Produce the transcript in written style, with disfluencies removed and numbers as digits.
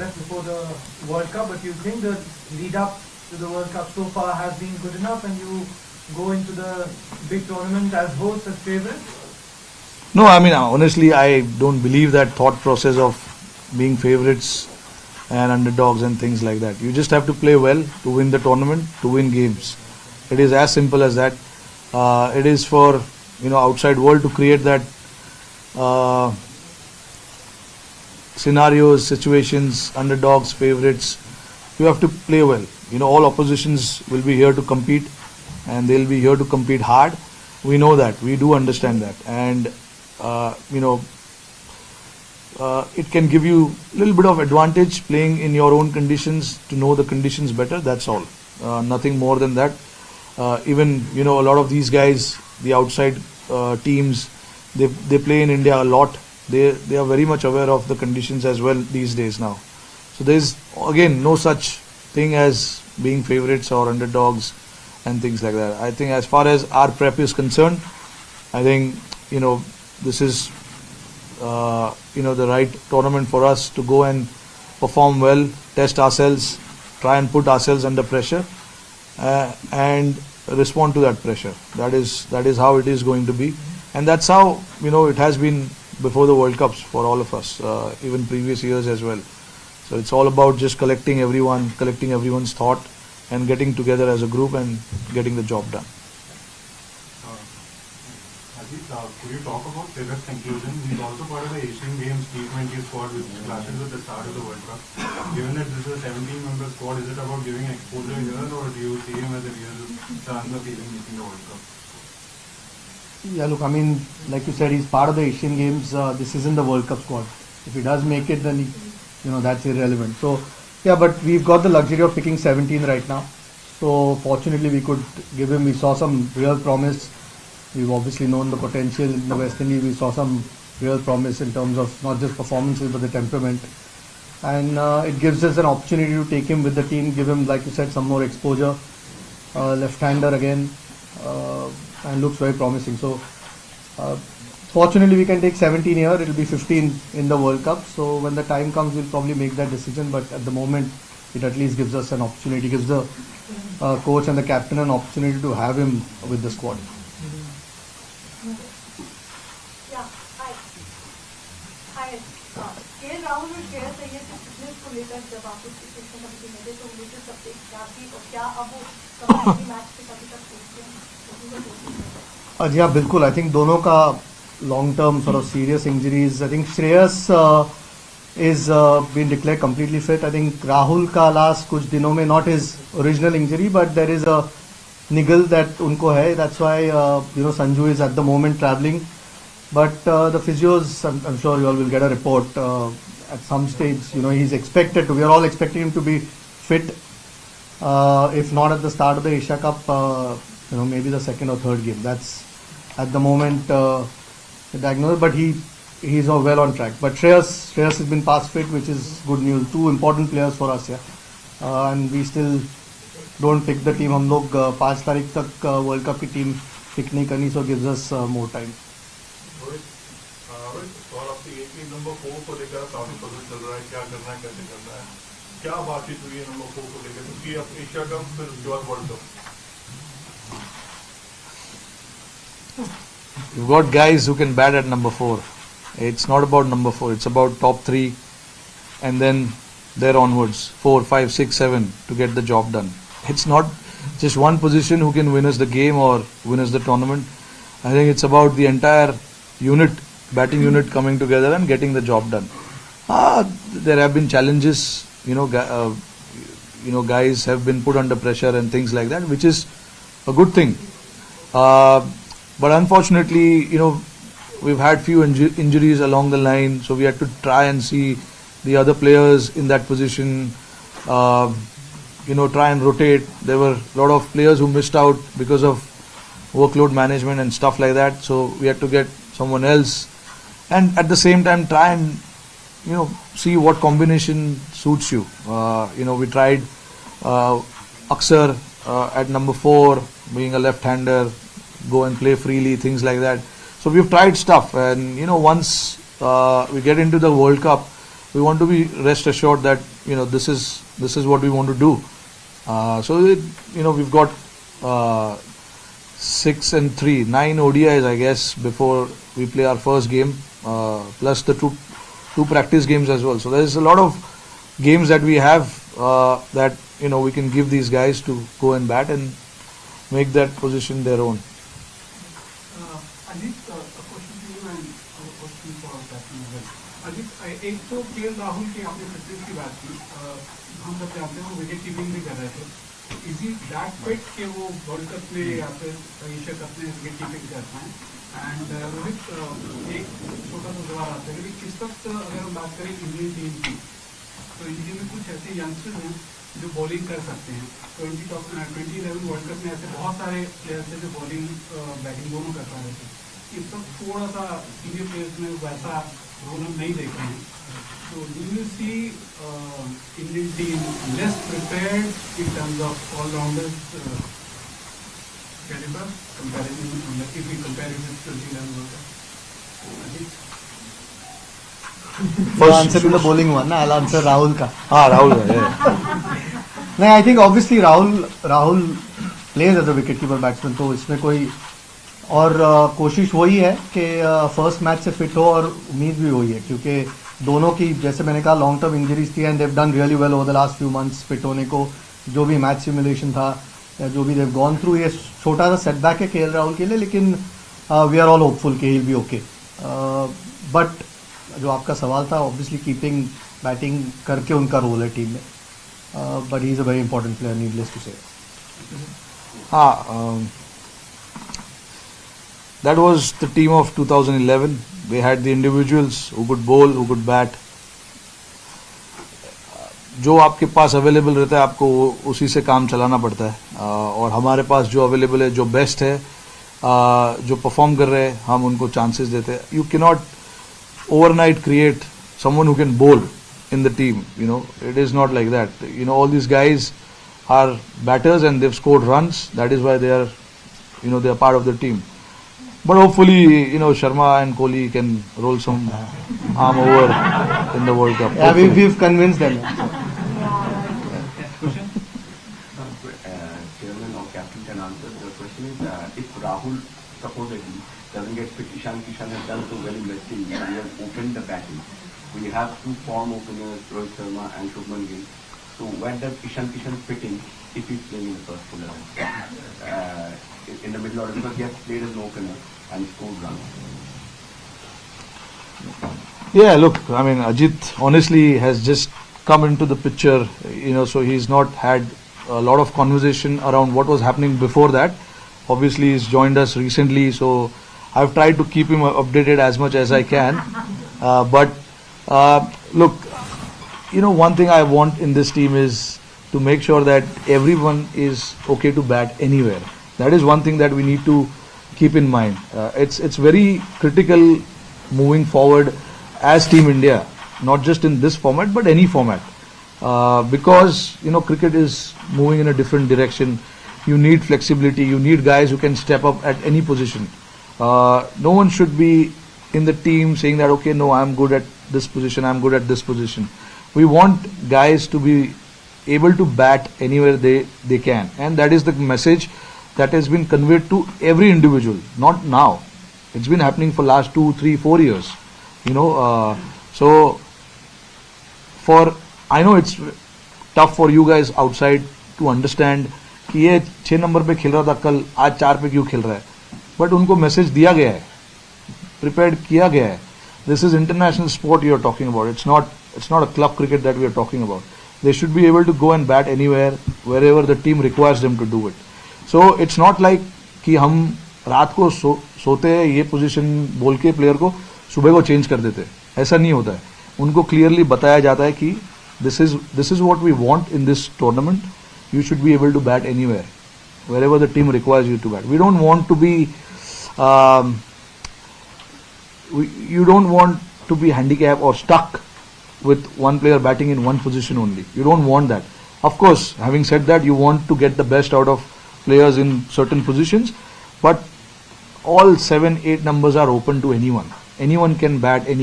left before the World Cup, but you think the lead up to the World Cup so far has been good enough, and you go into the big tournament as hosts, as favourites? No, I mean, honestly, I don't believe that thought process of being favourites and underdogs and things like that. You just have to play well to win the tournament, to win games. It is as simple as that. It is for outside world to create that scenarios, situations, underdogs, favourites. You have to play well. All oppositions will be here to compete, and they'll be here to compete hard. We know that. We do understand that, and it can give you a little bit of advantage playing in your own conditions, to know the conditions better. That's all. Nothing more than that. Even a lot of these guys, the outside teams, they play in India a lot. They are very much aware of the conditions as well these days now. So there is again no such thing as being favourites or underdogs and things like that. I think as far as our prep is concerned, I think this is the right tournament for us to go and perform well, test ourselves, try and put ourselves under pressure, and respond to that pressure. That is how it is going to be, and that's how it has been before the World Cups for all of us, even previous years as well. So it's all about just collecting everyone's thought, and getting together as a group and getting the job done. Ajit, could you talk about Tirak's inclusion? He's also part of the Asian Games T20 squad, which clashes at the start of the World Cup. Given that this is a 17-member squad, is it about giving exposure here, or do you see him as a real chance of even making the World Cup? Yeah, look, I mean, like you said, he's part of the Asian Games. This isn't the World Cup squad. If he does make it, then that's irrelevant. So, yeah, but we've got the luxury of picking 17 right now. So, fortunately, we could give him. We saw some real promise. We've obviously known the potential in the West Indies. We saw some real promise in terms of not just performances but the temperament. And it gives us an opportunity to take him with the team, give him, like you said, some more exposure. Left-hander again, and looks very promising. So, fortunately, we can take 17 here. It will be 15 in the World Cup. So, when the time comes, we'll probably make that decision. But at the moment, it at least gives us an opportunity, gives the coach and the captain an opportunity to have him with the squad. Rahul और श्रेयस अय्यर की fitness को लेकर जब आप उसकी शिक्षा committee में थे तो मुझे सबसे क्या थी और क्या अब वो कमेटी मैच से कभी तक सोचते हैं? जी हाँ, बिल्कुल. आई थिंक दोनों का long term sort of serious injuries. I think Shreyas is been declared completely fit. I think Rahul का last कुछ दिनों में not his original injury, but there is a niggle that उनको है. That's why Sanju is at the moment travelling. But the physios, I'm sure you all will get a report at some stage. He's expected to. We are all expecting him to be fit. If not at the start of the Asia Cup, maybe the second or third game. That's at the moment diagnosed. But he's well on track. But Shreyas has been past fit, which is good news. Two important players for us, yeah. And we still don't pick the team. हम लोग 5 तारीख तक World Cup की team pick नहीं करनी, so gives us more time. और आपकी एक नंबर 4 को लेकर काफी पसंद चल रहा है, क्या करना है, कैसे करना है, क्या बातचीत हुई है नंबर 4 को लेकर, क्योंकि अब एशिया कप फिर उसके बाद world cup? You've got guys who can bat at number 4. It's not about number 4. It's about top 3, and then there onwards 4, 5, 6, 7 to get the job done. It's not just one position who can win us the game or win us the tournament. I think it's about the entire unit, batting unit coming together and getting the job done. There have been challenges, guys have been put under pressure and things like that, which is a good thing. But unfortunately, we've had few injuries along the line, so we had to try and see the other players in that position, try and rotate. There were a lot of players who missed out because of workload management and stuff like that, so we had to get someone else, and at the same time try and see what combination suits you. We tried Aksar at number 4, being a left-hander, go and play freely, things like that. So we've tried stuff, and once we get into the World Cup, we want to be rest assured that this is what we want to do. We've got 6 and 3, 9 ODIs, I guess, before we play our first game, plus the two practice games as well. So there's a lot of games that we have that we can give these guys to go and bat and make that position their own. Ajit, a question to you and a question for Captain as well. Ajit, एक तो KL Rahul की आपने fitness की बात की, हम सब जानते हैं वो विकेट कीपिंग भी कर रहे थे. Is he that fit कि वो वर्ल्ड कप में या फिर एशिया कप में विकेट कीपिंग कर पाए? एंड रोहित, एक छोटा सा सवाल आता है कि किस वक्त अगर हम बात करें इंडियन टीम की, तो इंडिया में कुछ ऐसे यंगस्टर्स हैं जो बॉलिंग कर सकते हैं. 2011 वर्ल्ड कप में ऐसे बहुत सारे प्लेयर्स थे जो बॉलिंग बैटिंग दोनों कर पा रहे थे. इस वक्त थोड़ा सा सीनियर प्लेयर्स में वैसा रोल हम नहीं देख रहे हैं. So do you see Indian team less prepared in terms of all-rounders caliber comparison if we compare it with 2011 World Cup? First answer to the bowling one, na? I'll answer Rahul ka. Rahul, yeah. No, I think obviously Rahul plays as a wicketkeeper batsman, तो इसमें कोई और कोशिश वही है कि first match से fit हो, और उम्मीद भी वही है क्योंकि दोनों की, जैसे मैंने कहा, लॉन्ग टर्म इंजरीज थी and they've done really well over the last few months fit होने को. जो भी मैच सिमुलेशन था या जो भी देव गॉन थ्रू, ये छोटा सा सेटबैक है केएल राहुल के लिए, लेकिन वी आर ऑल होपफुल कि he will be okay. But जो आपका सवाल था, ऑब्वियसली कीपिंग बैटिंग करके उनका रोल है टीम में, but he is a very important player, needless to say. That was the team of 2011. They had the individuals who could bowl, who could bat. जो आपके पास अवेलेबल रहता है आपको उसी से काम चलाना पड़ता है, और हमारे पास जो अवेलेबल है, जो बेस्ट है, जो परफॉर्म कर रहे हैं, हम उनको चांसेस देते हैं. You can not overnight create someone who can बोल in the team. It is not like that. All these guys are batters and they've scored runs. That is why they are part of the team. But hopefully, Sharma and Kohli can roll some arm over in the World Cup. Yeah, we've convinced them. Question? Chairman or captain can answer. The question is, if Rahul supposedly doesn't get fit, Ishan has done so well in West Indies. We have opened the batting. We have two form openers, Rohit Sharma and Shubman Gill. So where does Ishan fit in if he's playing in the first 11? In the middle order, because he has played as an opener and scored runs. Yeah, look, I mean, Ajit honestly has just come into the picture, so he's not had a lot of conversation around what was happening before that. Obviously, he's joined us recently, so I've tried to keep him updated as much as I can. Look, one thing I want in this team is to make sure that everyone is okay to bat anywhere. That is one thing that we need to keep in mind. It's very critical moving forward as Team India, not just in this format but any format, because cricket is moving in a different direction. You need flexibility. You need guys who can step up at any position. No one should be in the team saying that, okay, no, I'm good at this position, I'm good at this position. We want guys to be able to bat anywhere they can, and that is the message that has been conveyed to every individual. Not now, it's been happening for last 2, 3, 4 years. So I know it's tough for you guys outside to understand कि ये 6 number पे खेल रहा था कल, आज 4 पे क्यों खेल रहा है, बट उनको मैसेज दिया गया है, प्रिपेयर्ड किया गया है. This is international sport you are talking about. It's not a club cricket that we are talking about. They should be able to go and bat anywhere, wherever the team requires them to do it. So it's not like कि हम रात को सोते हैं ये position बोल के player को सुबह को चेंज कर देते हैं, ऐसा नहीं होता है. उनको क्लियरली बताया जाता है कि this is what we want in this tournament. You should be able to bat anywhere, wherever the team requires you to bat. We don't want to be you don't want to be handicapped or stuck with one player batting in one position only. You don't want that. Of course, having said that, you want to get the best out of players in certain positions, but all 7, 8 numbers are open to anyone. Anyone can bat any